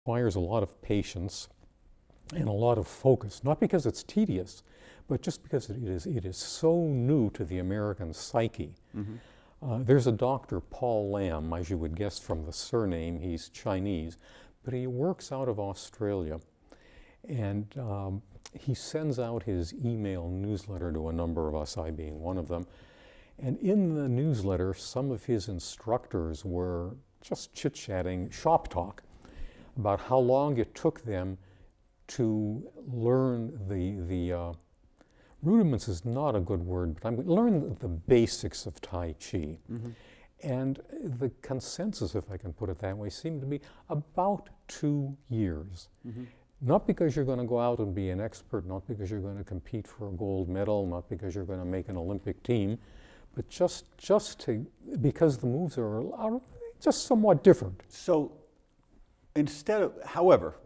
requires a lot of patience and a lot of focus, not because it's tedious, but just because it is so new to the American psyche. There's a doctor, Paul Lam, as you would guess from the surname, he's Chinese, but he works out of Australia. And he sends out his email newsletter to a number of us, I being one of them. And in the newsletter, some of his instructors were just chit-chatting, shop talk, about how long it took them to learn the rudiments is not a good word, but learn the basics of Tai Chi. And the consensus, if I can put it that way, seemed to be about 2 years. Not because you're going to go out and be an expert, not because you're going to compete for a gold medal, not because you're going to make an Olympic team, but just because the moves are just somewhat different. So however,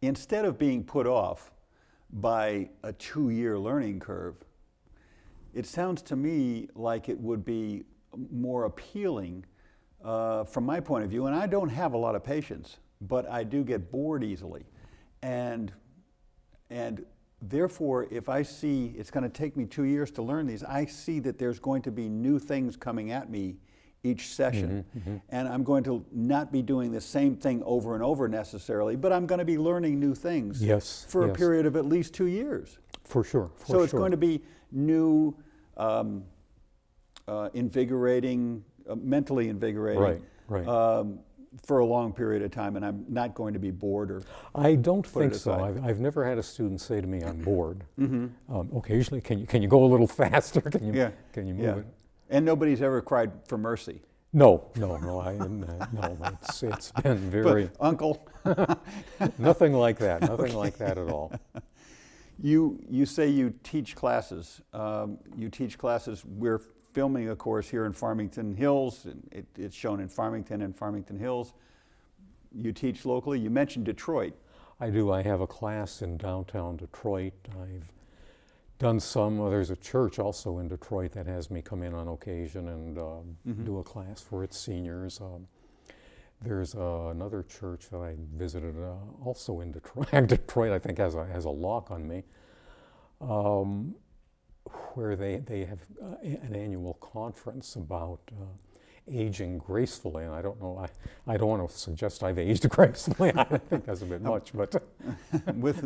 instead of being put off by a 2-year learning curve, it sounds to me like it would be more appealing from my point of view, and I don't have a lot of patience, but I do get bored easily. And therefore, if I see it's going to take me 2 years to learn these, I see that there's going to be new things coming at me each session. And I'm going to not be doing the same thing over and over necessarily, but I'm going to be learning new things for a period of at least 2 years. For sure. So it's going to be new, invigorating, mentally invigorating. Right. For a long period of time, and I'm not going to be bored or I don't think so. I've never had a student say to me, "I'm bored." Occasionally, can you go a little faster? Can you move it? And nobody's ever cried for mercy. No. It's been very but, Uncle. Nothing like that. Nothing like that at all. You say you teach classes. We're filming a course here in Farmington Hills. It's shown in Farmington and Farmington Hills. You teach locally. You mentioned Detroit. I do. I have a class in downtown Detroit. I've done some. There's a church also in Detroit that has me come in on occasion and do a class for its seniors. There's another church that I visited also in Detroit. Detroit, I think, has a lock on me. Where they have an annual conference about aging gracefully, and I don't know, I don't want to suggest I've aged gracefully. I think that's a bit much, but with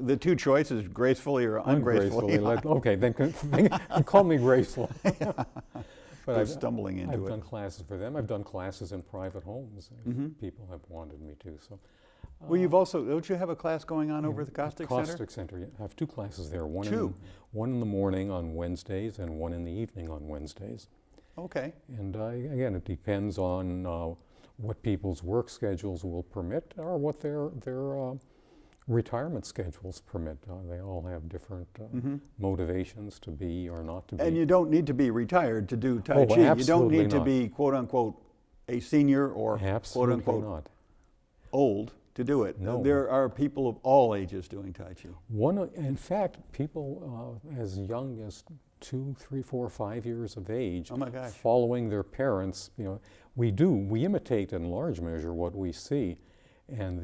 the two choices, gracefully or ungracefully. Okay, then call me graceful. But I've stumbling into I've done classes for them. I've done classes in private homes. People have wanted me to. So. Well, you've also, don't you have a class going on over at the Caustic Center? Caustic Center, yeah. I have 2 classes there. One in the morning on Wednesdays and one in the evening on Wednesdays. Okay. And again, it depends on what people's work schedules will permit or what their retirement schedules permit. They all have different motivations to be or not to be. And you don't need to be retired to do Tai Chi. Absolutely you don't need not. to be, quote unquote, a senior or absolutely quote unquote not. Old to do it. No. There are people of all ages doing Tai Chi. In fact, people as young as 2, 3, 4, 5 years of age, oh my gosh, following their parents. We imitate in large measure what we see. And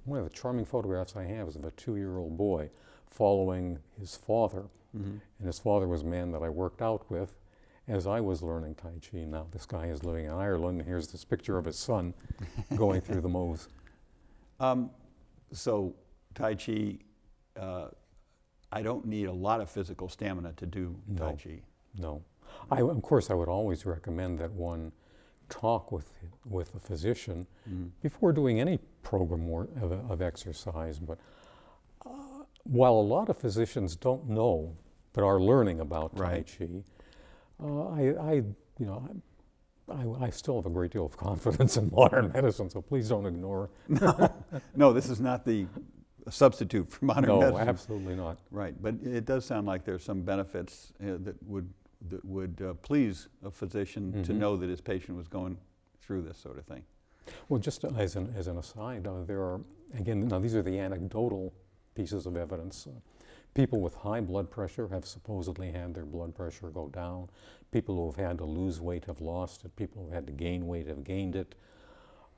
one of the charming photographs I have is of a 2-year-old boy following his father. And his father was a man that I worked out with as I was learning Tai Chi. Now this guy is living in Ireland, and here's this picture of his son going through the moves. So Tai Chi, I don't need a lot of physical stamina to do Tai Chi. No. Of course, I would always recommend that one talk with a physician before doing any program of exercise. But while a lot of physicians don't know but are learning about Tai Chi, I still have a great deal of confidence in modern medicine, so please don't ignore. No, this is not the substitute for modern medicine. No, absolutely not. Right, but it does sound like there's some benefits that would please a physician to know that his patient was going through this sort of thing. Well, just as an aside, there are, again, now these are the anecdotal pieces of evidence. People with high blood pressure have supposedly had their blood pressure go down. People who have had to lose weight have lost it. People who have had to gain weight have gained it.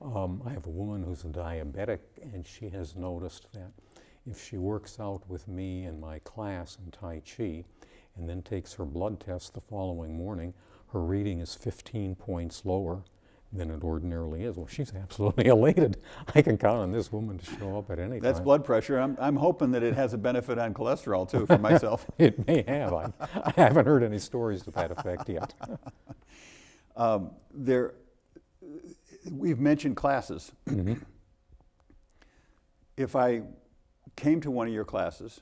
I have a woman who's a diabetic, and she has noticed that if she works out with me in my class in Tai Chi and then takes her blood test the following morning, her reading is 15 points lower than it ordinarily is. Well, she's absolutely elated. I can count on this woman to show up at any That's time. blood pressure. I'm hoping that it has a benefit on cholesterol too for myself. It may have. I haven't heard any stories to that effect yet. We've mentioned classes. Mm-hmm. If I came to one of your classes,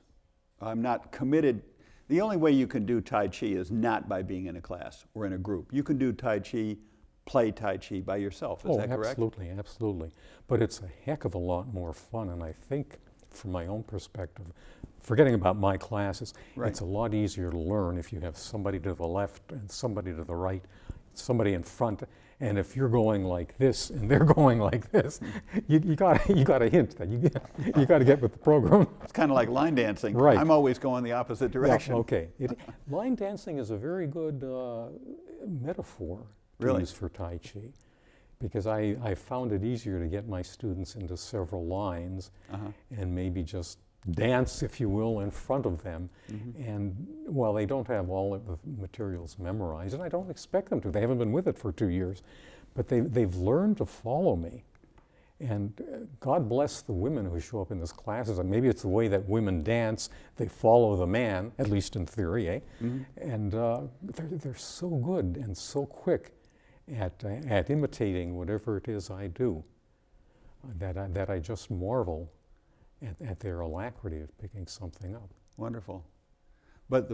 I'm not committed. The only way you can do Tai Chi is not by being in a class or in a group. You can do Tai Chi, play Tai Chi by yourself. Is that correct? Absolutely, absolutely. But it's a heck of a lot more fun, and I think, from my own perspective, forgetting about my classes, Right. it's a lot easier to learn if you have somebody to the left and somebody to the right, somebody in front. And if you're going like this and they're going like this, you got to hint that you got to get with the program. It's kind of like line dancing. Right. I'm always going the opposite direction. Yeah, okay. Line dancing is a very good metaphor to Really? use for Tai Chi, because I found it easier to get my students into several lines and maybe just dance, if you will, in front of them. Mm-hmm. And while they don't have all of the materials memorized, and I don't expect them to, they haven't been with it for 2 years, but they've learned to follow me. And God bless the women who show up in these classes. And maybe it's the way that women dance. They follow the man, at least in theory, eh? Mm-hmm. And they're so good and so quick at imitating whatever it is I do that I just marvel at their alacrity of picking something up. Wonderful. But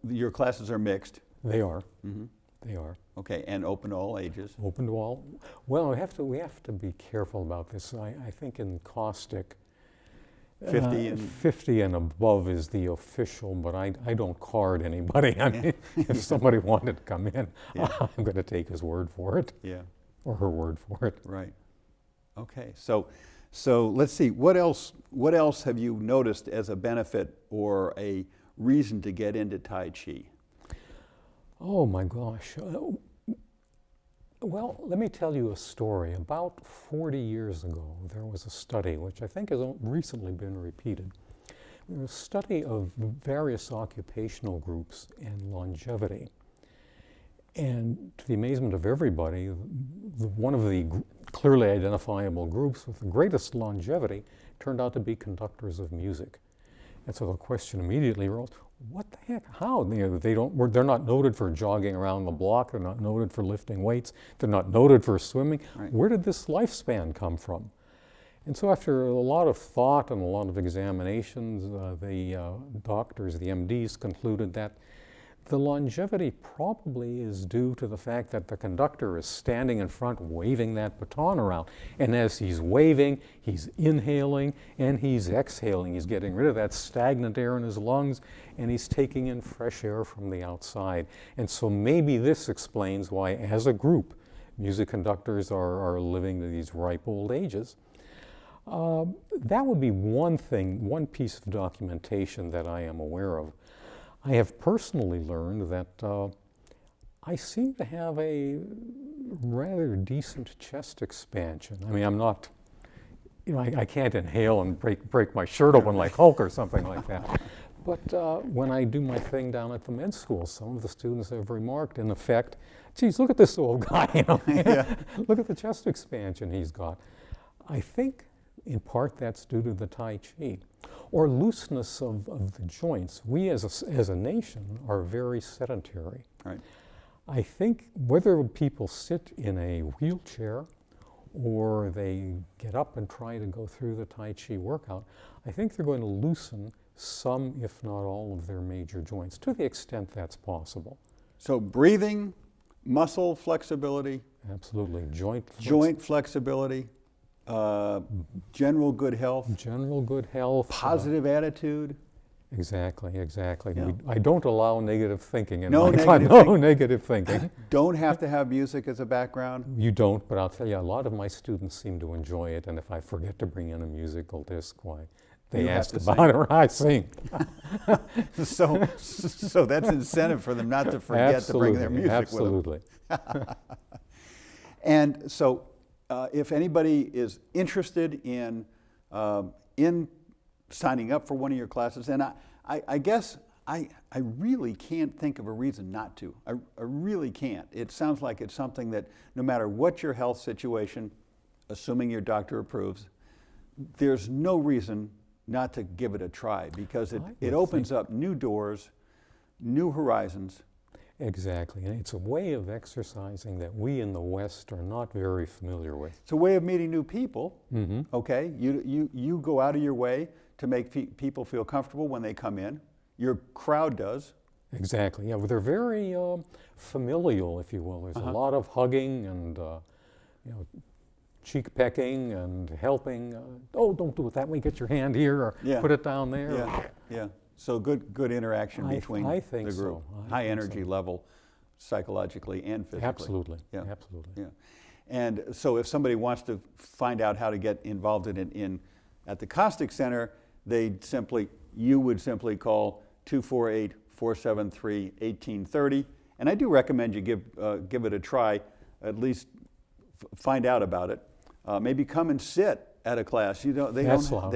your classes are mixed. They are. Mm-hmm. They are. Okay, and open to all ages. Open to all. Well, we have to be careful about this. I think in caustic, 50 and above is the official, but I don't card anybody. I mean, if somebody wanted to come in, I'm going to take his word for it. Yeah. Or her word for it. Right. Okay. So let's see. What else have you noticed as a benefit or a reason to get into Tai Chi? Oh my gosh. Well, let me tell you a story. About 40 years ago, there was a study, which I think has recently been repeated. There was a study of various occupational groups and longevity. And to the amazement of everybody, one of the clearly identifiable groups with the greatest longevity turned out to be conductors of music. And so the question immediately arose, what the heck, how? They're not noted for jogging around the block, they're not noted for lifting weights, they're not noted for swimming. Right. Where did this lifespan come from? And so after a lot of thought and a lot of examinations, the doctors, the MDs, concluded that the longevity probably is due to the fact that the conductor is standing in front waving that baton around. And as he's waving, he's inhaling and he's exhaling. He's getting rid of that stagnant air in his lungs and he's taking in fresh air from the outside. And so maybe this explains why, as a group, music conductors are living to these ripe old ages. That would be one thing, one piece of documentation that I am aware of. I have personally learned that I seem to have a rather decent chest expansion. I mean, I'm not, I can't inhale and break my shirt open like Hulk or something like that. But when I do my thing down at the med school, some of the students have remarked, in effect, geez, look at this old guy, Look at the chest expansion he's got. I think in part that's due to the Tai Chi. Or looseness of the joints. We as a nation are very sedentary. Right. I think whether people sit in a wheelchair or they get up and try to go through the Tai Chi workout, I think they're going to loosen some, if not all, of their major joints, to the extent that's possible. So breathing, muscle flexibility. Absolutely. Joint flexibility. General good health. General good health. Positive attitude. Exactly. Yeah. I don't allow negative thinking in No my negative class. thinking. No negative thinking. Don't have to have music as a background. You don't, but I'll tell you, a lot of my students seem to enjoy it, and if I forget to bring in a musical disc, why, they You have ask to about it, or I sing. So that's incentive for them not to forget to bring their music with them. Absolutely. And so if anybody is interested in signing up for one of your classes, and I guess I really can't think of a reason not to. I really can't. It sounds like it's something that no matter what your health situation, assuming your doctor approves, there's no reason not to give it a try, because it opens up new doors, new horizons. Exactly, and it's a way of exercising that we in the West are not very familiar with. It's a way of meeting new people. Mm-hmm. Okay, you go out of your way to make people feel comfortable when they come in. Your crowd does. Exactly, yeah, well, they're very familial, if you will. There's a lot of hugging and cheek pecking and helping. Oh, don't do it that way, get your hand here, or put it down there. Yeah. So good interaction between I think the group. So. High energy level, psychologically and physically. Absolutely. Yeah. Absolutely. Yeah. And so if somebody wants to find out how to get involved in at the Caustic Center, you would simply call 248-473-1830. And I do recommend you give it a try, at least find out about it. Maybe come and sit at a class. They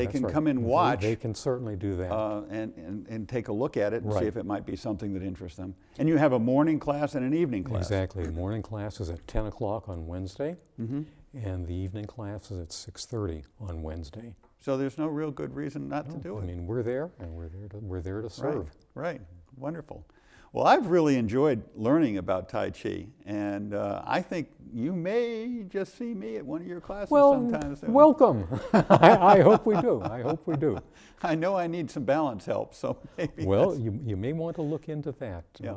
can come and watch. They can certainly do that. And take a look at it and Right. see if it might be something that interests them. And you have a morning class and an evening class. Exactly. The morning class is at 10 o'clock on Wednesday, and the evening class is at 6:30 on Wednesday. So there's no real good reason not to do it. I mean, we're there, and we're there to serve. Right. Wonderful. Well, I've really enjoyed learning about Tai Chi, and I think you may just see me at one of your classes sometime soon. Welcome. I hope we do. I hope we do. I know I need some balance help, so maybe. Well, you may want to look into that. Yeah.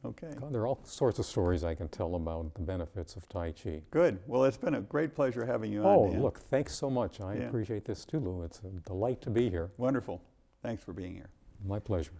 Okay. There are all sorts of stories I can tell about the benefits of Tai Chi. Good. Well, it's been a great pleasure having you on, Oh, Dan. look, thanks so much. I appreciate this too, Lou. It's a delight to be here. Wonderful. Thanks for being here. My pleasure.